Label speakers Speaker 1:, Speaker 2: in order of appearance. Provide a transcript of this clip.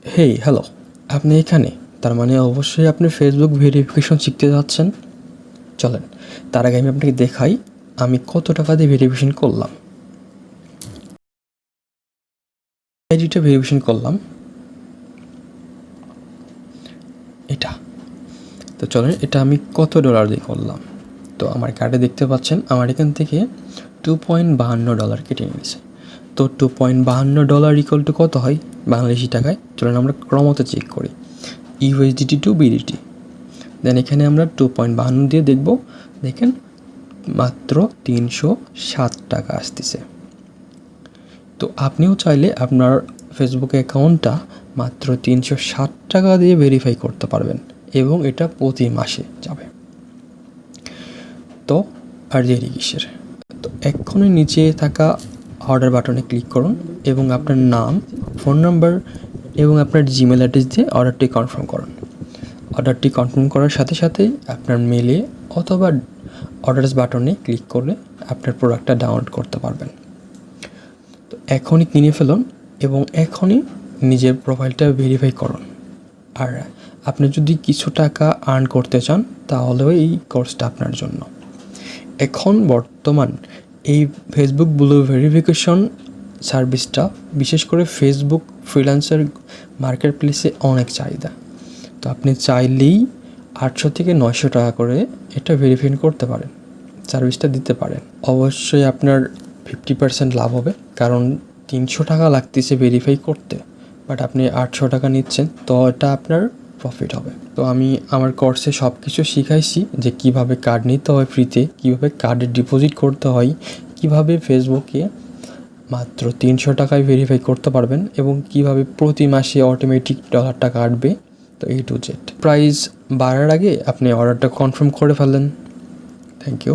Speaker 1: Hey hello, আপনি এখানে? তার মানে অবশ্যই আপনি ফেসবুক ভেরিফিকেশন শিখতে যাচ্ছেন। চলেন, তার আগে আমি আপনাকে দেখাই আমি কত টাকা দিয়ে ভেরিফিকেশন করলাম। আইডিটা ভেরিফিকেশন করলাম, এটা। তো চলেন, এটা আমি কত ডলার দিয়ে করলাম। তো আমার কার্ডে দেখতে পাচ্ছেন আমার এখান থেকে $2.52 কেটে নিয়েছে। তো $2.52 ইকুয়াল টু কত হয় বাংলাদেশি টাকায়? চলেন আমরা ক্রমতে চেক করি, ইউএসডিটি টু বিডিটি। দেন এখানে আমরা 2.52 দিয়ে দেখব। দেখেন মাত্র 307 টাকা আসতেছে। তো আপনিও চাইলে আপনার ফেসবুক অ্যাকাউন্টটা মাত্র 360 টাকা দিয়ে ভেরিফাই করতে পারবেন এবং এটা প্রতি মাসে যাবে। তো আর দেরি কিসের? তো এক্ষুনি নিচে থাকা অর্ডার বাটনে ক্লিক করুন এবং আপনার নাম, ফোন নাম্বার এবং আপনার জিমেল অ্যাড্রেস দিয়ে অর্ডারটি কনফার্ম করুন। অর্ডারটি কনফার্ম করার সাথে সাথেই আপনার মেলে অথবা অর্ডারস বাটনে ক্লিক করলে আপনার প্রোডাক্টটা ডাউনলোড করতে পারবেন। তো এখনই কিনে ফেলুন এবং এখনই নিজের প্রোফাইলটা ভেরিফাই করুন। আর আপনি যদি কিছু টাকা আর্ন করতে চান তাহলেও এই কোর্সটা আপনার জন্য। এখন বর্তমান এই ফেসবুক ব্লু ভেরিফিকেশন সার্ভিসটা বিশেষ করে ফেসবুক ফ্রিল্যান্সার মার্কেট প্লেসে অনেক চাহিদা। তো আপনি চাইলেই 800 থেকে 900 টাকা করে এটা ভেরিফাই করতে পারেন, সার্ভিসটা দিতে পারেন। অবশ্যই আপনার 50% লাভ হবে, কারণ 300 টাকা লাগতেছে ভেরিফাই করতে, বাট আপনি 800 টাকা নিচ্ছেন, তো এটা আপনার প্রফিট হবে। তো আমি আমার কোর্সে সব কিছু শিখাইছি যে কিভাবে কার্ড নিতে হয় ফ্রিতে, কিভাবে কার্ডে ডিপোজিট করতে হয়, কিভাবে ফেসবুকে মাত্র 300 টাকায় ভেরিফাই করতে পারবেন এবং কিভাবে প্রতি মাসে অটোমেটিক ডলারটা কাটবে। তো A to Z প্রাইস বাড়ার আগে আপনি অর্ডারটা কনফার্ম করে ফেললেন। Thank you.